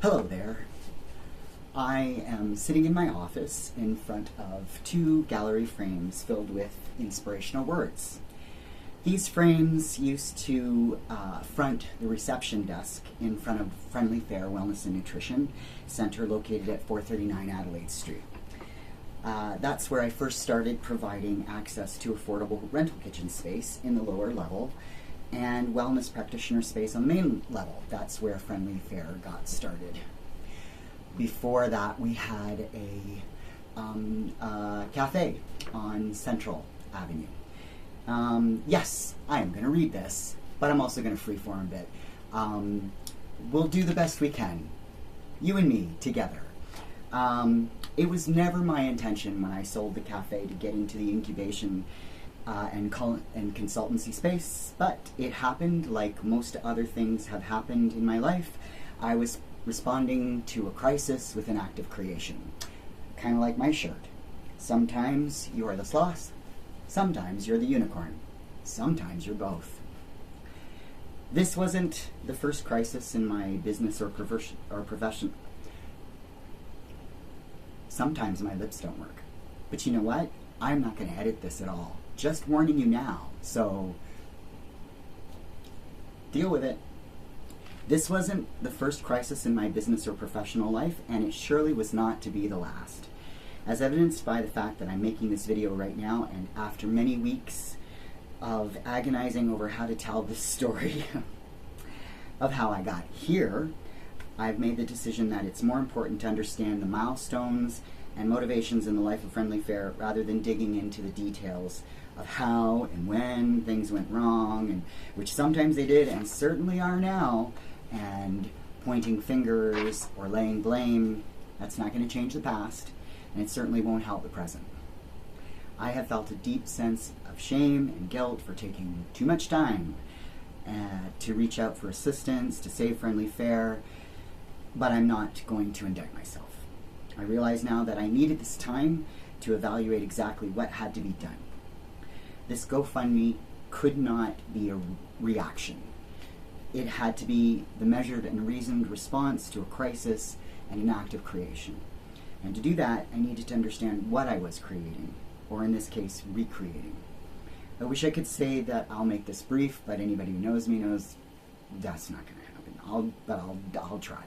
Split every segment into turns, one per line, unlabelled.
Hello there. I am sitting in my office in front of two gallery frames filled with inspirational words. These frames used to front the reception desk in front of Friendly Fare Wellness and Nutrition Center located at 439 Adelaide Street. That's where I first started providing access to affordable rental kitchen space in the lower level and wellness practitioner space on the main level. That's where Friendly Fare got started. Before that, we had a cafe on Central Avenue. Yes, I am going to read this, but I'm also going to freeform a bit. We'll do the best we can, you and me, together. It was never my intention when I sold the cafe to get into the incubation and consultancy space, but it happened like most other things have happened in my life. I was responding to a crisis with an act of creation, kind of like my shirt. Sometimes you are the sloth, sometimes you're the unicorn, sometimes you're both. This wasn't the first crisis in my business or profession. Sometimes my lips don't work. But you know what? I'm not going to edit this at all. Just warning you now. So, deal with it. This wasn't the first crisis in my business or professional life, and it surely was not to be the last. As evidenced by the fact that I'm making this video right now, and after many weeks of agonizing over how to tell this story of how I got here, I've made the decision that it's more important to understand the milestones and motivations in the life of Friendly Fare rather than digging into the details of how and when things went wrong, and which sometimes they did and certainly are now, and pointing fingers or laying blame. That's not going to change the past, and it certainly won't help the present. I have felt a deep sense of shame and guilt for taking too much time to reach out for assistance, to save Friendly Fare, but I'm not going to indict myself. I realize now that I needed this time to evaluate exactly what had to be done. This GoFundMe could not be a reaction. It had to be the measured and reasoned response to a crisis and an act of creation. And to do that, I needed to understand what I was creating, or in this case, recreating. I wish I could say that I'll make this brief, but anybody who knows me knows that's not going to happen. I'll try.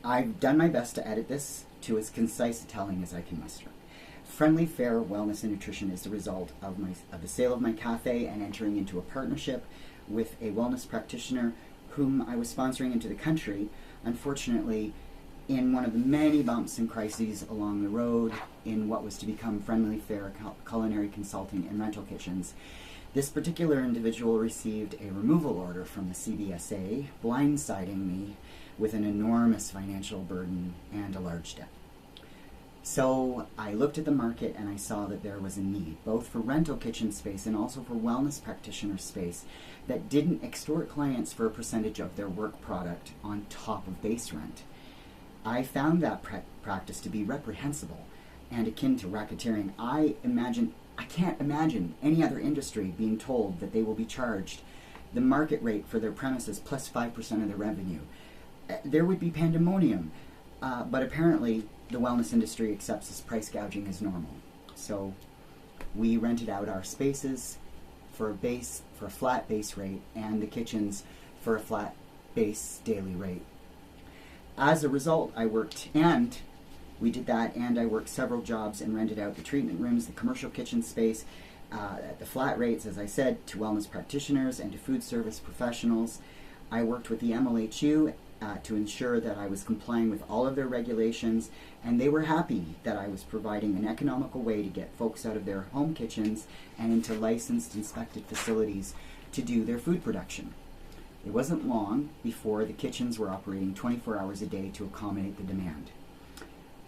I've done my best to edit this to as concise a telling as I can muster. Friendly Fare Wellness and Nutrition is the result of the sale of my cafe and entering into a partnership with a wellness practitioner whom I was sponsoring into the country, unfortunately, in one of the many bumps and crises along the road in what was to become Friendly Fare Culinary Consulting and Rental Kitchens. This particular individual received a removal order from the CBSA, blindsiding me with an enormous financial burden and a large debt. So I looked at the market and I saw that there was a need, both for rental kitchen space and also for wellness practitioner space that didn't extort clients for a percentage of their work product on top of base rent. I found that practice to be reprehensible and akin to racketeering. I can't imagine any other industry being told that they will be charged the market rate for their premises plus 5% of their revenue. There would be pandemonium, but apparently the wellness industry accepts this price gouging as normal. So we rented out our spaces for a flat base rate, and the kitchens for a flat base daily rate. As a result, I worked several jobs and rented out the treatment rooms, the commercial kitchen space, at the flat rates, as I said, to wellness practitioners and to food service professionals. I worked with the MLHU to ensure that I was complying with all of their regulations, and they were happy that I was providing an economical way to get folks out of their home kitchens and into licensed, inspected facilities to do their food production. It wasn't long before the kitchens were operating 24 hours a day to accommodate the demand.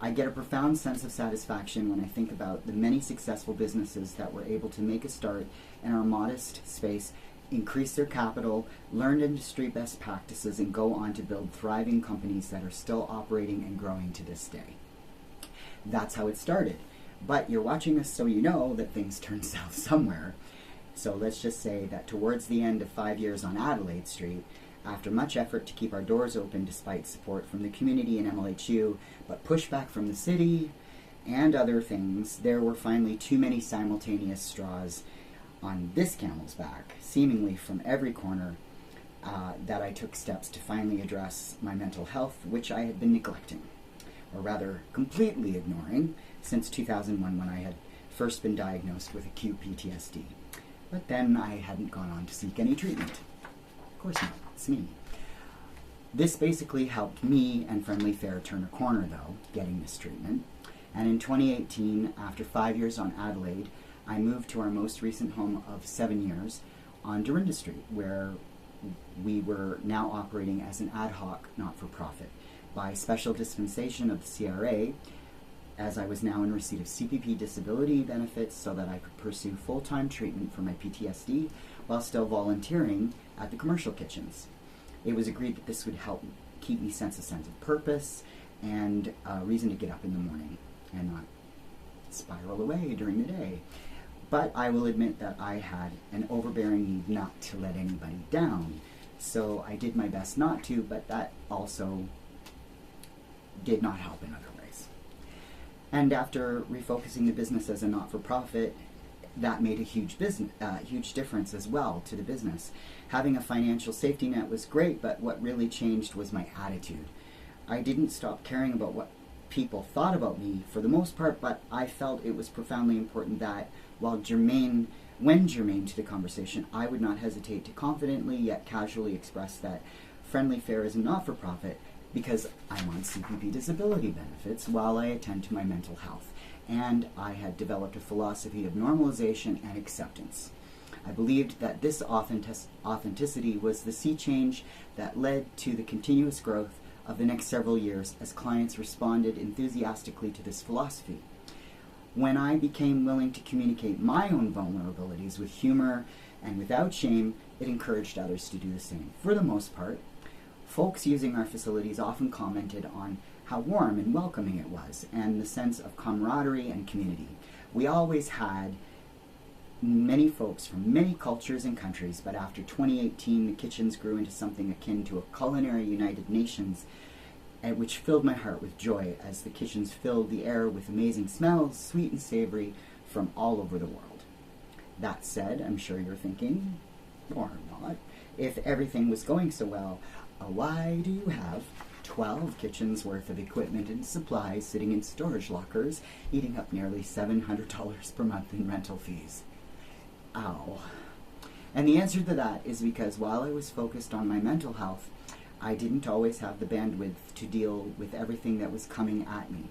I get a profound sense of satisfaction when I think about the many successful businesses that were able to make a start in our modest space, increase their capital, learn industry best practices, and go on to build thriving companies that are still operating and growing to this day. That's how it started. But you're watching this so you know that things turn south somewhere. So let's just say that towards the end of 5 years on Adelaide Street, After much effort to keep our doors open despite support from the community and MLHU, but pushback from the city and other things, there were finally too many simultaneous straws on this camel's back, seemingly from every corner, that I took steps to finally address my mental health, which I had been neglecting, or rather completely ignoring, since 2001 when I had first been diagnosed with acute PTSD. But then I hadn't gone on to seek any treatment. Of course not, it's me. This basically helped me and Friendly Fare turn a corner, though, getting this treatment. And in 2018, after 5 years on Adelaide, I moved to our most recent home of 7 years on Dorinda Street, where we were now operating as an ad hoc not-for-profit by special dispensation of the CRA, as I was now in receipt of CPP disability benefits so that I could pursue full-time treatment for my PTSD while still volunteering at the commercial kitchens. It was agreed that this would help keep me sense of purpose and a reason to get up in the morning and not spiral away during the day. But I will admit that I had an overbearing need not to let anybody down, so I did my best not to, but that also did not help in other ways. And after refocusing the business as a not-for-profit, that made a huge difference as well to the business. Having a financial safety net was great, but what really changed was my attitude. I didn't stop caring about what people thought about me for the most part, but I felt it was profoundly important that when germane to the conversation, I would not hesitate to confidently yet casually express that Friendly Fare is a not-for-profit because I'm on CPP disability benefits while I attend to my mental health, and I had developed a philosophy of normalization and acceptance. I believed that this authenticity was the sea change that led to the continuous growth of the next several years as clients responded enthusiastically to this philosophy. When I became willing to communicate my own vulnerabilities with humor and without shame, it encouraged others to do the same. For the most part, folks using our facilities often commented on how warm and welcoming it was and the sense of camaraderie and community. We always had many folks from many cultures and countries, but after 2018, the kitchens grew into something akin to a culinary United Nations, which filled my heart with joy as the kitchens filled the air with amazing smells, sweet and savory, from all over the world. That said, I'm sure you're thinking, or not, if everything was going so well, why do you have 12 kitchens worth of equipment and supplies sitting in storage lockers, eating up nearly $700 per month in rental fees? Ow. And the answer to that is because while I was focused on my mental health, I didn't always have the bandwidth to deal with everything that was coming at me.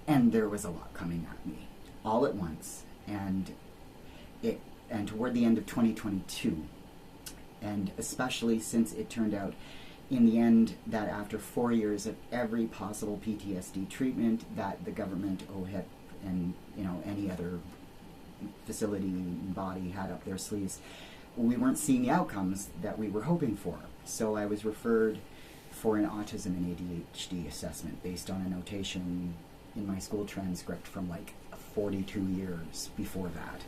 And there was a lot coming at me, all at once, and toward the end of 2022. And especially since it turned out in the end that after 4 years of every possible PTSD treatment that the government, OHIP, and any other facility body had up their sleeves, we weren't seeing the outcomes that we were hoping for. So I was referred for an autism and ADHD assessment based on a notation in my school transcript from like 42 years before that.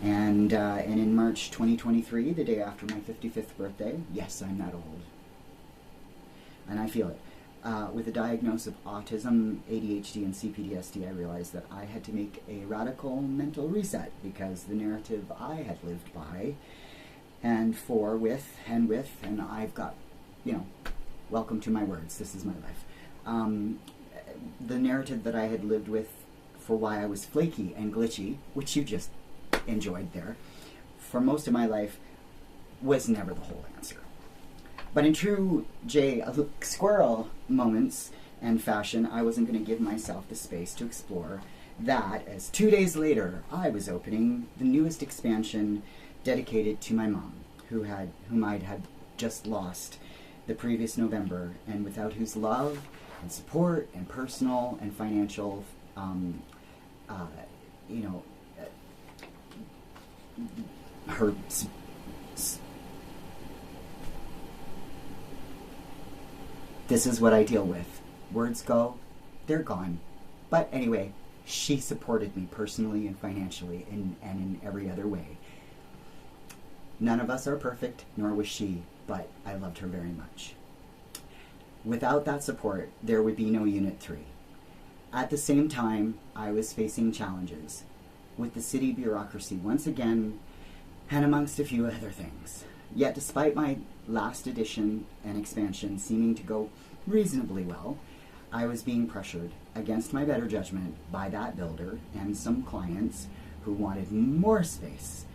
And in March 2023, the day after my 55th birthday, yes, I'm that old, and I feel it, with a diagnosis of autism, ADHD, and CPTSD, I realized that I had to make a radical mental reset because the narrative I had lived by and and I've got, welcome to my words, this is my life. The narrative that I had lived with for why I was flaky and glitchy, which you just enjoyed there, for most of my life was never the whole answer. But in true Squirrel moments and fashion, I wasn't going to give myself the space to explore that, as 2 days later, I was opening the newest expansion dedicated to my mom, whom I'd had just lost the previous November, and without whose love and support and personal and financial, her this is what I deal with. Words go, they're gone. But anyway, she supported me personally and financially and in every other way. None of us are perfect, nor was she, but I loved her very much. Without that support, there would be no Unit 3. At the same time, I was facing challenges with the city bureaucracy once again, and amongst a few other things. Yet despite my last addition and expansion seeming to go reasonably well, I was being pressured against my better judgment by that builder and some clients who wanted more space,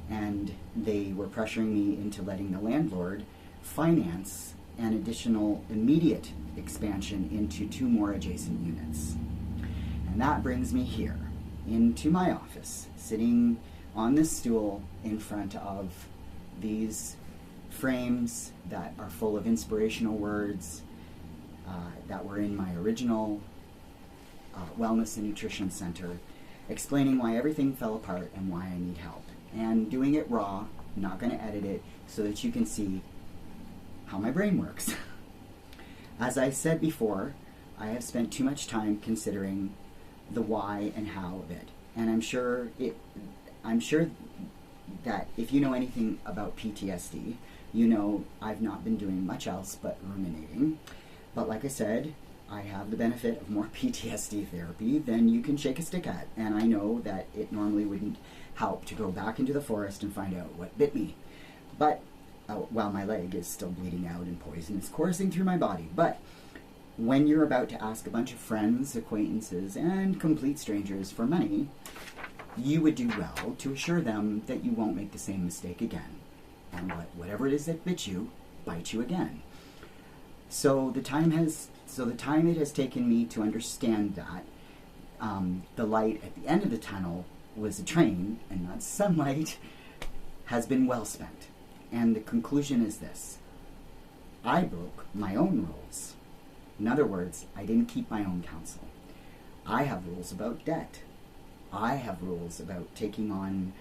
and they were pressuring me into letting the landlord finance an additional immediate expansion into 2 more adjacent units. And that brings me here, into my office, sitting on this stool in front of these frames that are full of inspirational words that were in my original Wellness and Nutrition Center, explaining why everything fell apart and why I need help. And doing it raw, not going to edit it, so that you can see how my brain works. As I said before, I have spent too much time considering the why and how of it. And I'm sure that if you know anything about PTSD, you know I've not been doing much else but ruminating. But like I said, I have the benefit of more PTSD therapy than you can shake a stick at. And I know that it normally wouldn't help to go back into the forest and find out what bit me. But while my leg is still bleeding out and poison is coursing through my body. But when you're about to ask a bunch of friends, acquaintances, and complete strangers for money, you would do well to assure them that you won't make the same mistake again. And whatever it is that bit you, bite you again. So the time it has taken me to understand that the light at the end of the tunnel was a train and not sunlight has been well spent. And the conclusion is this: I broke my own rules. In other words, I didn't keep my own counsel. I have rules about debt. I have rules about taking on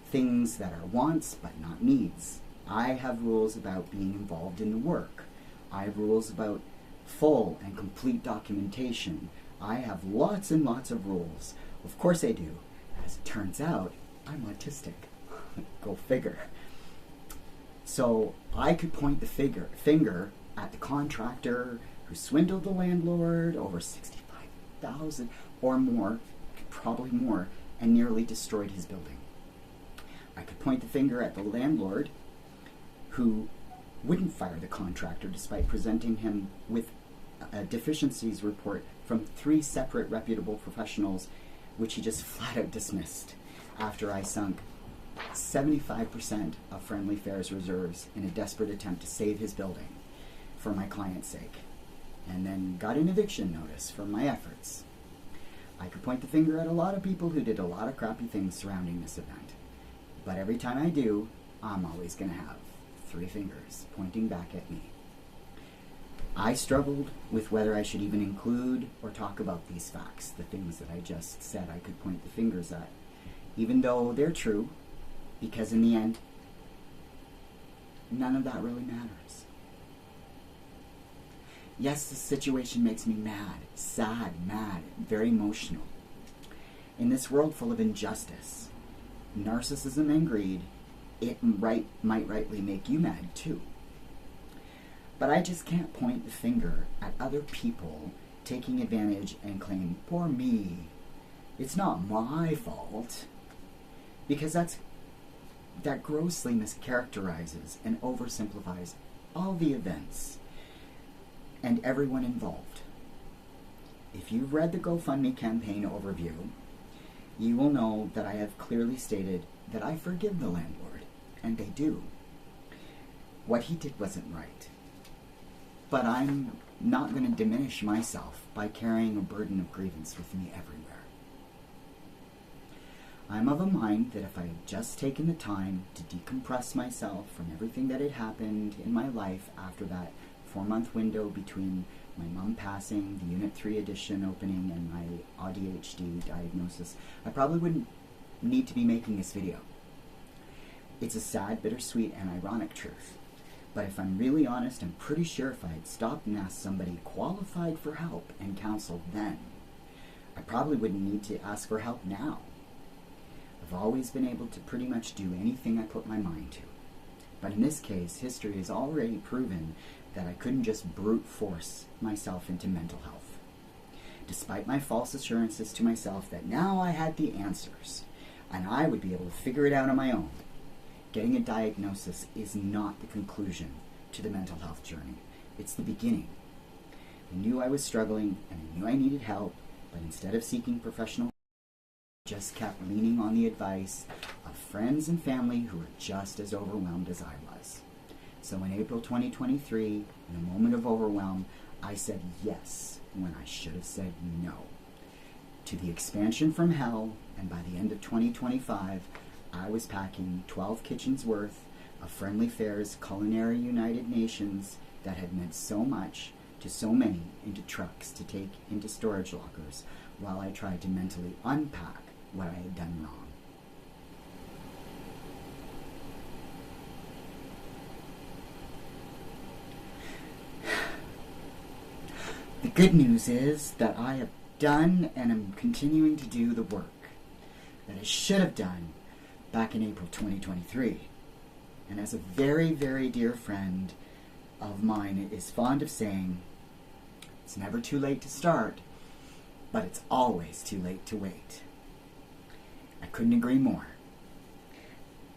things that are wants but not needs. I have rules about being involved in the work. I have rules about full and complete documentation. I have lots and lots of rules. Of course I do. As it turns out, I'm autistic. Go figure. So I could point the finger at the contractor who swindled the landlord over $65,000 or more, probably more, and nearly destroyed his building. I could point the finger at the landlord who wouldn't fire the contractor despite presenting him with a deficiencies report from 3 separate reputable professionals, which he just flat out dismissed after I sunk 75% of Friendly Fair's reserves in a desperate attempt to save his building for my client's sake, and then got an eviction notice for my efforts. I could point the finger at a lot of people who did a lot of crappy things surrounding this event, but every time I do, I'm always going to have 3 fingers pointing back at me. I struggled with whether I should even include or talk about these facts, the things that I just said I could point the fingers at, even though they're true, because in the end, none of that really matters. Yes, the situation makes me mad, sad, mad, very emotional. In this world full of injustice, narcissism and greed, it might rightly make you mad too. But I just can't point the finger at other people taking advantage and claim, poor me, it's not my fault. Because that grossly mischaracterizes and oversimplifies all the events and everyone involved. If you've read the GoFundMe campaign overview, you will know that I have clearly stated that I forgive the landlord, and they do. What he did wasn't right. But I'm not going to diminish myself by carrying a burden of grievance with me everywhere. I'm of a mind that if I had just taken the time to decompress myself from everything that had happened in my life after that 4-month window between my mom passing, the Unit 3 addition opening, and my ADHD diagnosis, I probably wouldn't need to be making this video. It's a sad, bittersweet, and ironic truth. But if I'm really honest, I'm pretty sure if I had stopped and asked somebody qualified for help and counsel then, I probably wouldn't need to ask for help now. I've always been able to pretty much do anything I put my mind to. But in this case, history has already proven that I couldn't just brute force myself into mental health. Despite my false assurances to myself that now I had the answers and I would be able to figure it out on my own, getting a diagnosis is not the conclusion to the mental health journey. It's the beginning. I knew I was struggling and I knew I needed help, but instead of seeking professional help, I just kept leaning on the advice of friends and family who were just as overwhelmed as I was. So in April 2023, in a moment of overwhelm, I said yes when I should have said no to the expansion from hell, and by the end of 2025, I was packing 12 kitchens worth of Friendly Fare's Culinary United Nations that had meant so much to so many into trucks to take into storage lockers while I tried to mentally unpack what I had done wrong. The good news is that I have done and am continuing to do the work that I should have done back in April 2023. And as a very, very dear friend of mine is fond of saying, it's never too late to start, but it's always too late to wait. I couldn't agree more.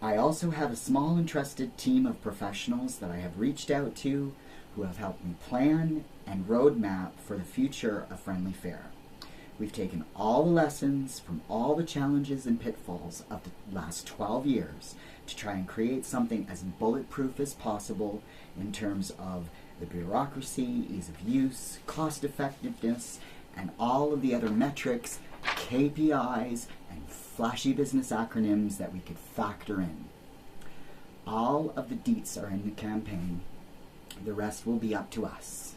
I also have a small and trusted team of professionals that I have reached out to who have helped me plan and roadmap for the future of Friendly Fare. We've taken all the lessons from all the challenges and pitfalls of the last 12 years to try and create something as bulletproof as possible in terms of the bureaucracy, ease of use, cost effectiveness, and all of the other metrics, KPIs, and flashy business acronyms that we could factor in. All of the deets are in the campaign. The rest will be up to us.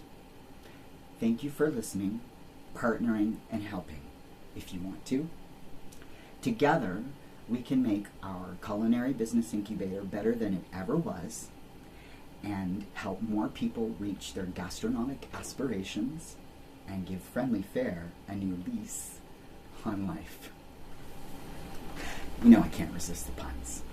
Thank you for listening, partnering, and helping if you want to. Together, we can make our culinary business incubator better than it ever was and help more people reach their gastronomic aspirations and give Friendly Fare a new lease on life. You know I can't resist the puns.